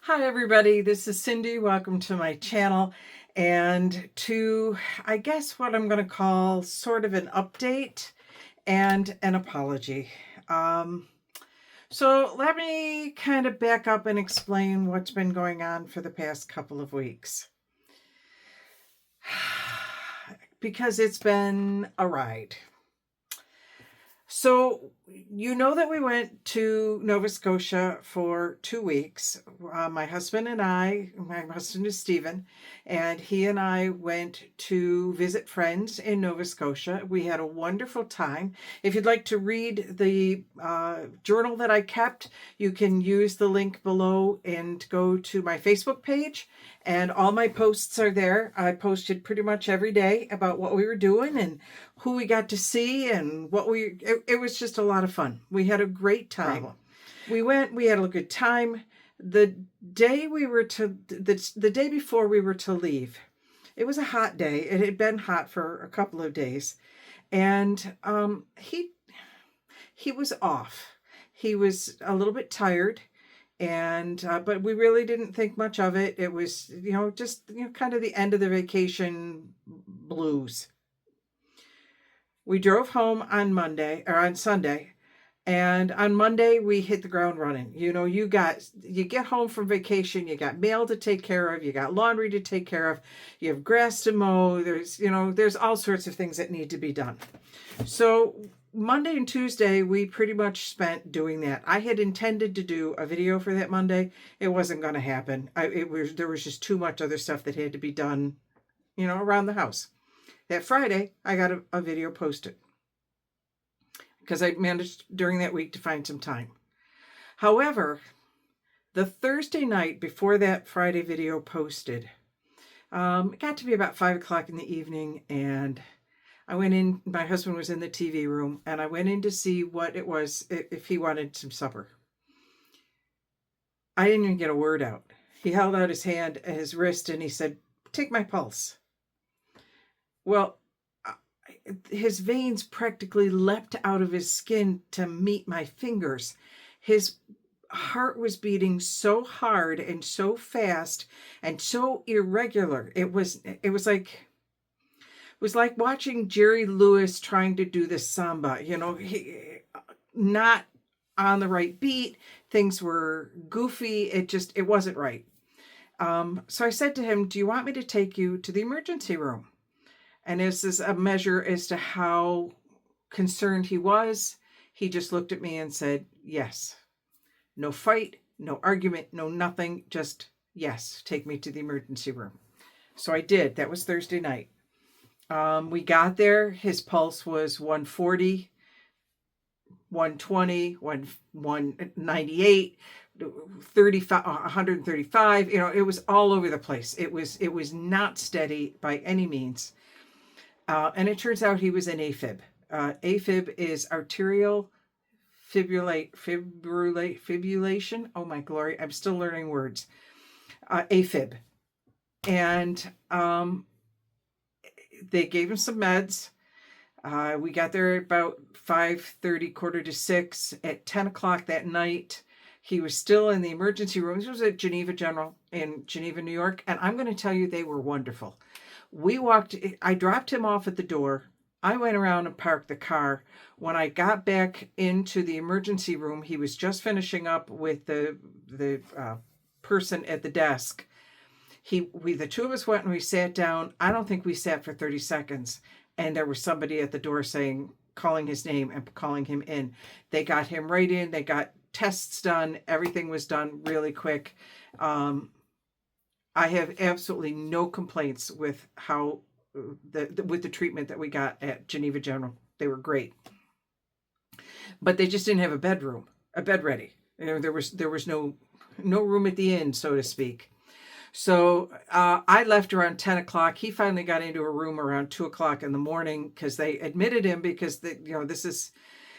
Hi everybody, this is Cindy. Welcome to my channel and to, I guess, what I'm going to call sort of an update and an apology. So let me kind of back up and explain what's been going on for the past couple of weeks. Because it's been a ride. So, you know that we went to Nova Scotia for 2 weeks. My husband is Stephen, and he and I went to visit friends in Nova Scotia. We had a wonderful time. If you'd like to read the journal that I kept, you can use the link below and go to my Facebook page, and all my posts are there. I posted pretty much every day about what we were doing and who we got to see and it was just a lot of fun. We had a great time. We had a good time. The day the day before we were to leave, it was a hot day. It had been hot for a couple of days. And he was off. He was a little bit tired, and but we really didn't think much of it. It was, just kind of the end of the vacation blues. We drove home on Sunday, and on Monday we hit the ground running. You get home from vacation, you got mail to take care of, you got laundry to take care of, you have grass to mow, there's all sorts of things that need to be done. So Monday and Tuesday we pretty much spent doing that. I had intended to do a video for that Monday. It wasn't going to happen. There was just too much other stuff that had to be done, around the house. That Friday, I got a video posted because I managed during that week to find some time. However, the Thursday night before that Friday video posted, it got to be about 5 o'clock in the evening, and I went in. My husband was in the TV room, and I went in to see what it was, if he wanted some supper. I didn't even get a word out. He held out his hand, his wrist, and he said, "Take my pulse." Well, his veins practically leapt out of his skin to meet my fingers. His heart was beating so hard and so fast and so irregular. It was like watching Jerry Lewis trying to do the samba. He not on the right beat. Things were goofy. It wasn't right. So I said to him, "Do you want me to take you to the emergency room?" And as this a measure as to how concerned he was, he just looked at me and said, "Yes." No fight, no argument, no nothing, just, "Yes, take me to the emergency room." So I did. That was Thursday night. We got there. His pulse was 140, 120, 198, 35, 135. It was all over the place. It was not steady by any means. And it turns out he was an AFib. AFib is arterial fibrillation. Oh my glory, I'm still learning words. AFib. And they gave him some meds. We got there at about 5:30, 5:45. At 10 o'clock that night, he was still in the emergency room. This was at Geneva General in Geneva, New York. And I'm going to tell you, they were wonderful. I dropped him off at the door. I went around and parked the car. When I got back into the emergency room, he was just finishing up with the person at the desk. The two of us went and we sat down. I don't think we sat for 30 seconds. And there was somebody at the door calling his name and calling him in. They got him right in. They got tests done. Everything was done really quick. I have absolutely no complaints with with the treatment that we got at Geneva General. They were great, but they just didn't have a bed ready. There was no room at the inn, so to speak. So I left around 10 o'clock. He finally got into a room around 2 o'clock in the morning because they admitted him because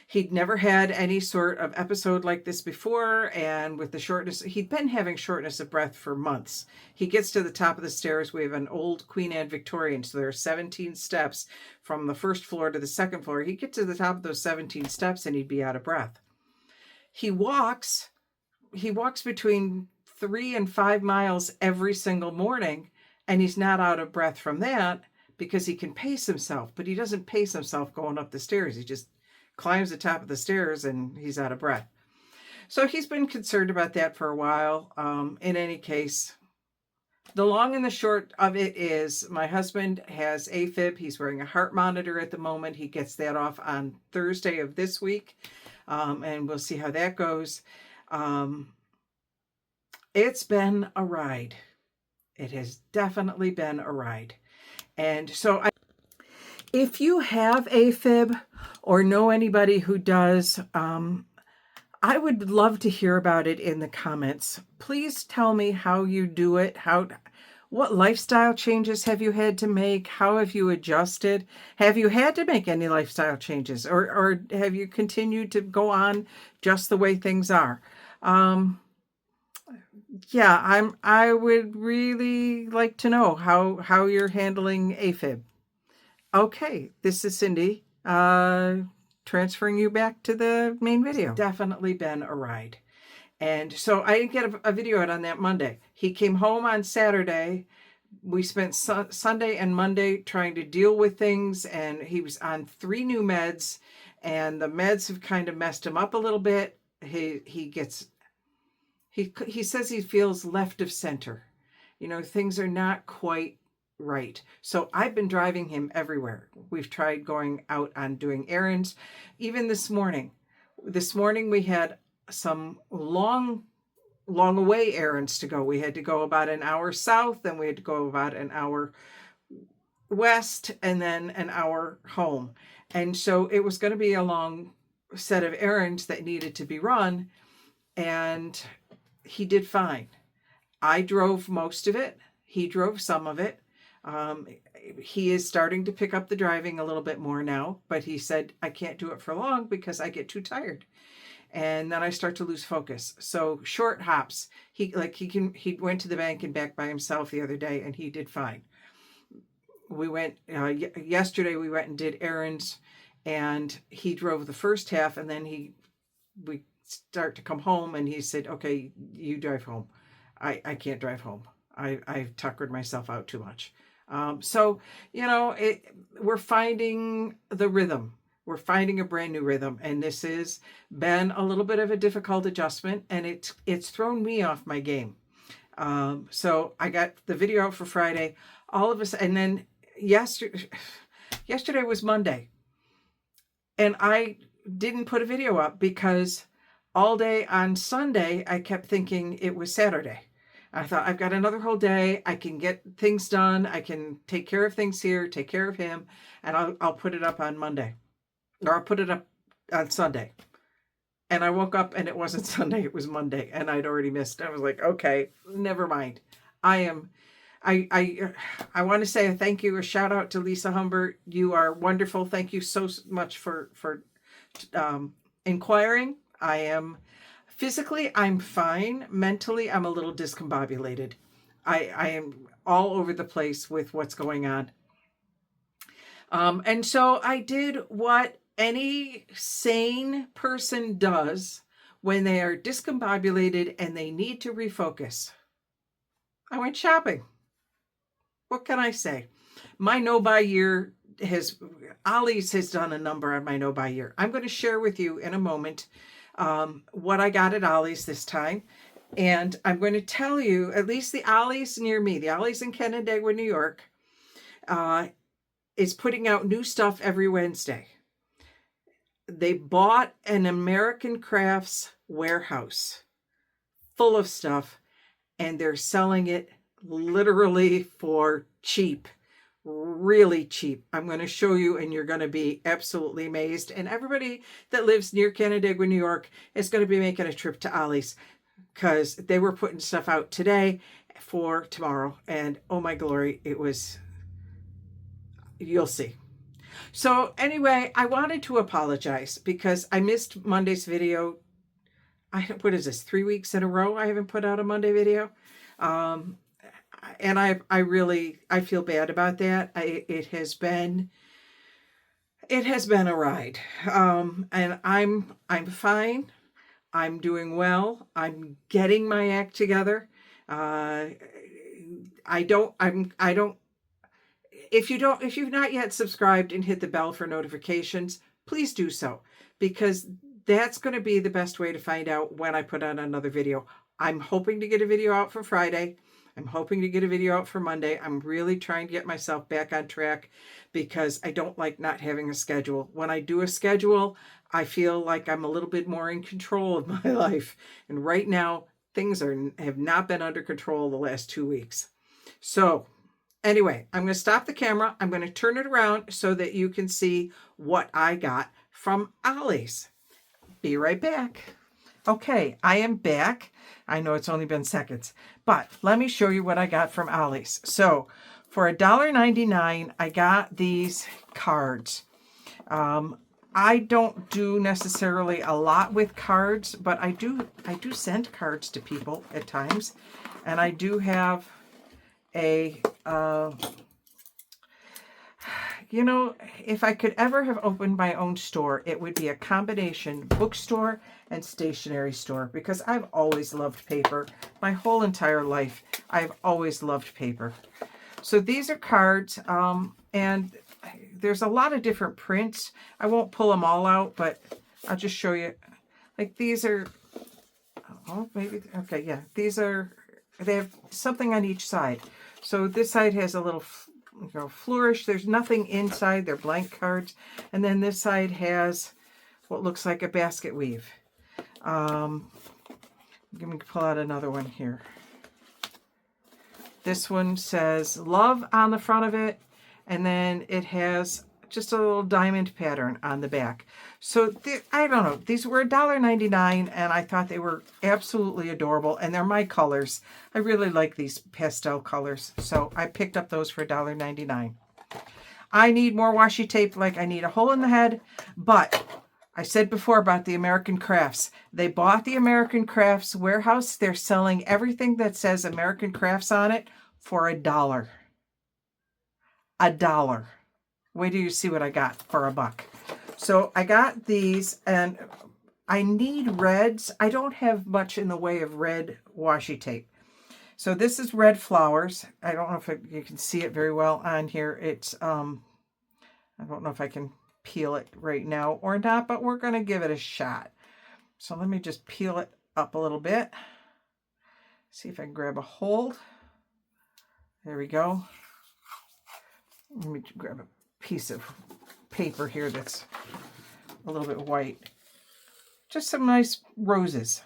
he'd never had any sort of episode like this before. And with the shortness, he'd been having shortness of breath for months. He gets to the top of the stairs. We have an old Queen Anne Victorian. So there are 17 steps from the first floor to the second floor. He'd get to the top of those 17 steps and he'd be out of breath. He walks between 3 and 5 miles every single morning, and he's not out of breath from that because he can pace himself, but he doesn't pace himself going up the stairs. He just climbs the top of the stairs and he's out of breath. So he's been concerned about that for a while. In any case, the long and the short of it is my husband has AFib. He's wearing a heart monitor at the moment. He gets that off on Thursday of this week, and we'll see how that goes. It's been a ride. It has definitely been a ride. And so if you have AFib or know anybody who does, I would love to hear about it in the comments. Please tell me how you do it. What lifestyle changes have you had to make? How have you adjusted? Have you had to make any lifestyle changes, or have you continued to go on just the way things are? Yeah, I would really like to know how you're handling AFib. Okay, this is Cindy, transferring you back to the main video. It's definitely been a ride. And so I didn't get a video out on that Monday. He came home on Saturday. We spent Sunday and Monday trying to deal with things, and he was on 3 new meds, and the meds have kind of messed him up a little bit. He says he feels left of center. You know, things are not quite right. So I've been driving him everywhere. We've tried going out on doing errands. Even this morning we had some long away errands to go. We had to go about an hour south, and we had to go about an hour west, and then an hour home. And so it was going to be a long set of errands that needed to be run, and he did fine. I drove most of it. He drove some of it. He is starting to pick up the driving a little bit more now, but he said, I can't do it for long because I get too tired. And then I start to lose focus. So short hops. He went to the bank and back by himself the other day, and he did fine. We went yesterday. We went and did errands, and he drove the first half, and then we start to come home, and he said, "Okay, you drive home. I can't drive home. I've tuckered myself out too much." So we're finding the rhythm. We're finding a brand new rhythm, and this has been a little bit of a difficult adjustment, and it's thrown me off my game. So I got the video out for Friday, all of us, and then yesterday was Monday, and I didn't put a video up because all day on Sunday I kept thinking it was Saturday. I thought, I've got another whole day. I can get things done. I can take care of things here, take care of him, and I'll put it up on Monday. Or I'll put it up on Sunday. And I woke up and it wasn't Sunday, it was Monday, and I'd already missed. I was like, okay, never mind. I want to say a thank you, a shout out to Lisa Humbert. You are wonderful. Thank you so much for inquiring. Physically, I'm fine. Mentally, I'm a little discombobulated. I am all over the place with what's going on. And so I did what any sane person does when they are discombobulated and they need to refocus. I went shopping. What can I say? My no-buy year Ollie's has done a number on my no-buy year. I'm going to share with you in a moment what I got at Ollie's this time. And I'm going to tell you, at least the Ollie's near me, the Ollie's in Canandaigua, New York, is putting out new stuff every Wednesday. They bought an American Crafts warehouse full of stuff, and they're selling it literally for cheap, really cheap. I'm going to show you, and you're going to be absolutely amazed. And everybody that lives near Canandaigua, New York, is going to be making a trip to Ollie's, because they were putting stuff out today for tomorrow. And oh my glory, you'll see. So anyway, I wanted to apologize because I missed Monday's video. What is this, 3 weeks in a row I haven't put out a Monday video? And I feel bad about that. It has been a ride. And I'm fine. I'm doing well. I'm getting my act together. Uh, I don't, I don't, if you've not yet subscribed and hit the bell for notifications, please do so, because that's going to be the best way to find out when I put on another video. I'm hoping to get a video out for Friday. I'm hoping to get a video out for Monday. I'm really trying to get myself back on track because I don't like not having a schedule. When I do a schedule, I feel like I'm a little bit more in control of my life. And right now, things have not been under control the last 2 weeks. So anyway, I'm going to stop the camera. I'm going to turn it around so that you can see what I got from Ollie's. Be right back. Okay, I am back. I know it's only been seconds, but let me show you what I got from Ollie's. So for $1.99, I got these cards. I don't do necessarily a lot with cards, but I do send cards to people at times. And I do have a, you know, if I could ever have opened my own store, it would be a combination bookstore and stationery store, because I've always loved paper. My whole entire life, I've always loved paper. So these are cards, and there's a lot of different prints. I won't pull them all out, but I'll just show you. Like these are, oh, maybe, okay, yeah. These are, they have something on each side. So this side has a little, you know, flourish. There's nothing inside. They're blank cards. And then this side has what looks like a basket weave. Let me pull out another one here. This one says love on the front of it, and then it has just a little diamond pattern on the back. So I don't know, these were $1.99, and I thought they were absolutely adorable, and they're my colors. I really like these pastel colors, so I picked up those for $1.99. I need more washi tape, like I need a hole in the head, but I said before about the American Crafts. They bought the American Crafts warehouse. They're selling everything that says American Crafts on it for $1. $1. Wait till you see what I got for $1. So I got these, and I need reds. I don't have much in the way of red washi tape. So this is red flowers. I don't know if you can see it very well on here. It's, I don't know if I can peel it right now or not, but we're going to give it a shot. So let me just peel it up a little bit. See if I can grab a hold. There we go. Let me grab a piece of paper here that's a little bit white. Just some nice roses.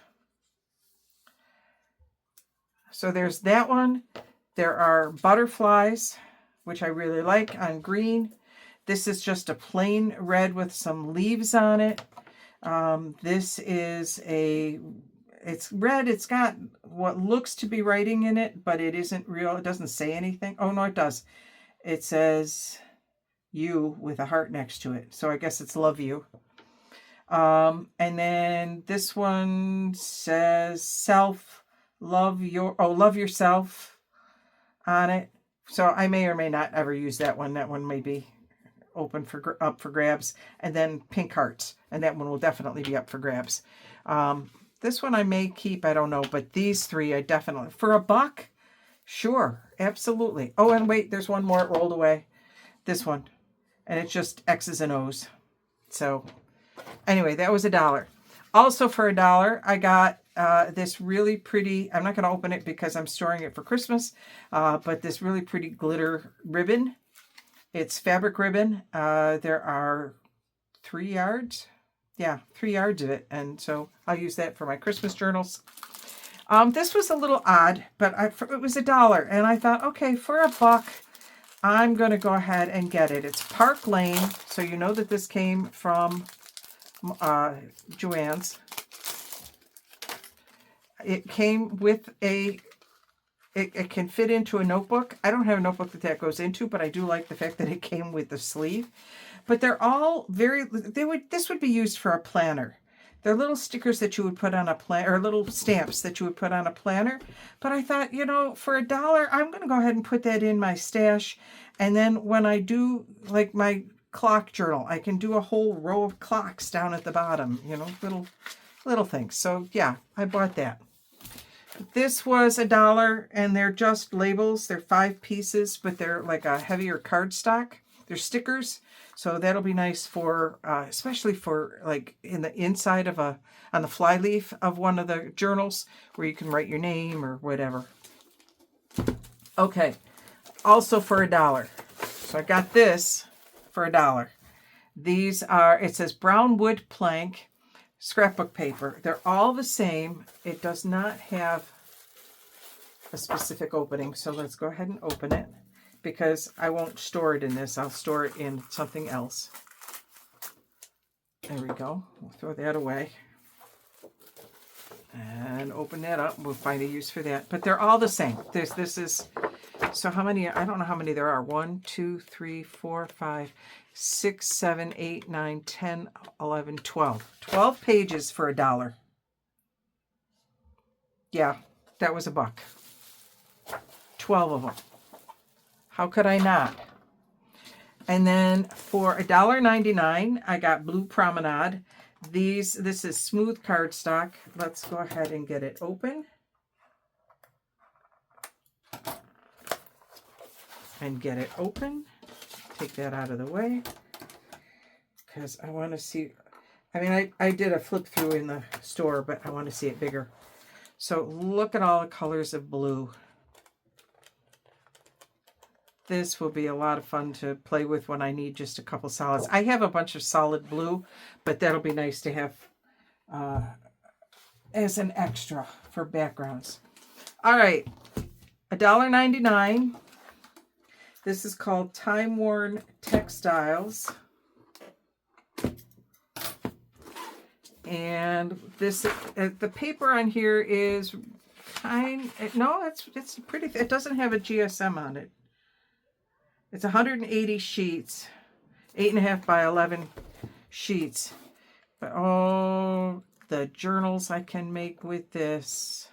So there's that one. There are butterflies, which I really like, on green. This is just a plain red with some leaves on it. This is it's red. It's got what looks to be writing in it, but it isn't real. It doesn't say anything. Oh, no, it does. It says you with a heart next to it. So I guess it's love you. And then this one says love yourself on it. So I may or may not ever use that one. That one may be open up for grabs. And then pink hearts, and that one will definitely be up for grabs. This one I may keep, I don't know, but these three I definitely, for $1, sure, absolutely. Oh, and wait, there's one more. It rolled away. This one, and it's just X's and O's. So anyway, that was $1. Also for $1, I got this really pretty, I'm not going to open it because I'm storing it for Christmas, but this really pretty glitter ribbon. It's fabric ribbon. There are 3 yards. Yeah, 3 yards of it. And so I'll use that for my Christmas journals. This was a little odd, but it was $1. And I thought, okay, for $1, I'm going to go ahead and get it. It's Park Lane. So you know that this came from Joann's. It came with it can fit into a notebook. I don't have a notebook that goes into, but I do like the fact that it came with the sleeve. But they're all this would be used for a planner. They're little stickers that you would put on a planner, or little stamps that you would put on a planner. But I thought, you know, for $1, I'm going to go ahead and put that in my stash. And then when I do like my clock journal, I can do a whole row of clocks down at the bottom, you know, little little things. So yeah, I bought that. This was $1, and they're just labels. They're 5 pieces, but they're like a heavier cardstock. They're stickers, so that'll be nice for, especially for like in the inside of on the fly leaf of one of the journals where you can write your name or whatever. Okay, also for $1. So I got this for $1. These are, it says brown wood plank scrapbook paper. They're all the same. It does not have a specific opening, so let's go ahead and open it because I won't store it in this. I'll store it in something else. There we go. We'll throw that away and open that up. We'll find a use for that, but they're all the same. This is, so how many, I don't know how many there are. 1, 2, 3, 4, 5, 6, 7, 8, 9, 10, 11, 12. 12 pages for $1. Yeah, that was $1. 12 of them. How could I not? And then for $1.99, I got Blue Promenade. This is smooth cardstock. Let's go ahead and get it open. And get it open. Take that out of the way because I want to see. I mean, I did a flip through in the store, but I want to see it bigger. So look at all the colors of blue. This will be a lot of fun to play with when I need just a couple solids. I have a bunch of solid blue, but that'll be nice to have as an extra for backgrounds. All right, $1.99. This is called Time Worn Textiles. And this, the paper on here is it's pretty, it doesn't have a GSM on it. It's 180 sheets, 8.5 by 11 sheets. But oh, the journals I can make with this.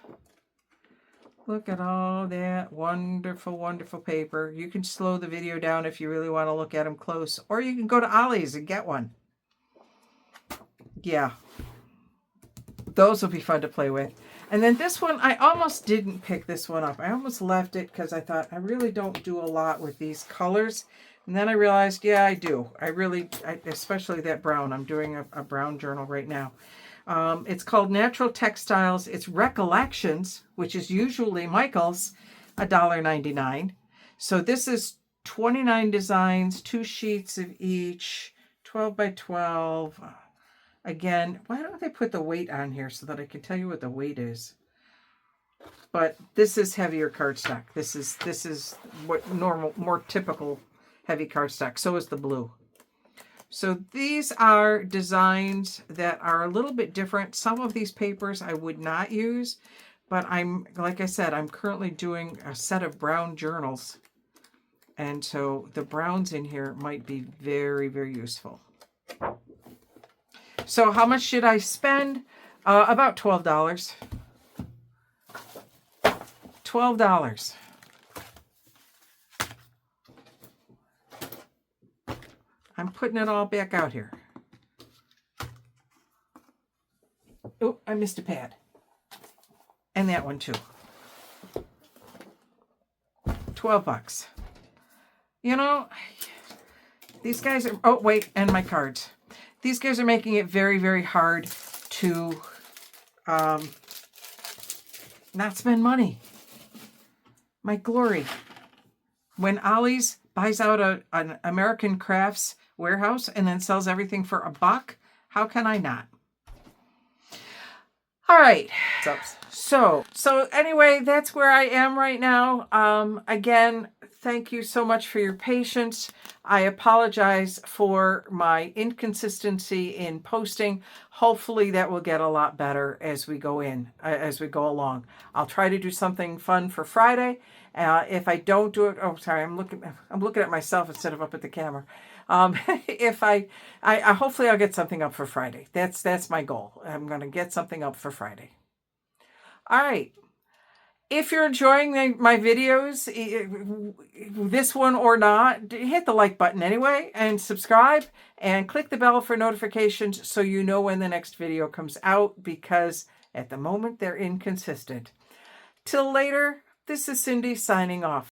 Look at all that wonderful, wonderful paper. You can slow the video down if you really want to look at them close, or you can go to Ollie's and get one. Yeah, those will be fun to play with. And then this one, I almost didn't pick this one up. I almost left it because I thought I really don't do a lot with these colors. And then I realized, yeah, I do. Especially that brown. I'm doing a brown journal right now. It's called Natural Textiles. It's Recollections, which is usually Michael's, $1.99. So this is 29 designs, 2 sheets of each, 12 by 12. Again, why don't they put the weight on here so that I can tell you what the weight is? But this is heavier cardstock. This is what normal, more typical heavy cardstock. So is the blue. So these are designs that are a little bit different. Some of these papers I would not use, but like I said, I'm currently doing a set of brown journals. And so the browns in here might be very, very useful. So how much should I spend? About $12. $12. I'm putting it all back out here. Oh, I missed a pad. And that one too. $12. You know, these guys are, oh wait, and my cards. These guys are making it very, very hard to not spend money. My glory. When Ollie's buys out an American Crafts warehouse and then sells everything for $1, how can I not? All right. So anyway, that's where I am right now. Again, thank you so much for your patience. I apologize for my inconsistency in posting. Hopefully that will get a lot better as we go along. I'll try to do something fun for Friday. If I don't do it, oh, sorry, I'm looking at myself instead of up at the camera. If I hopefully I'll get something up for Friday. That's my goal. I'm going to get something up for Friday. All right. If you're enjoying my videos, this one or not, hit the like button anyway and subscribe and click the bell for notifications so you know when the next video comes out, because at the moment they're inconsistent. Till later, this is Cindy signing off.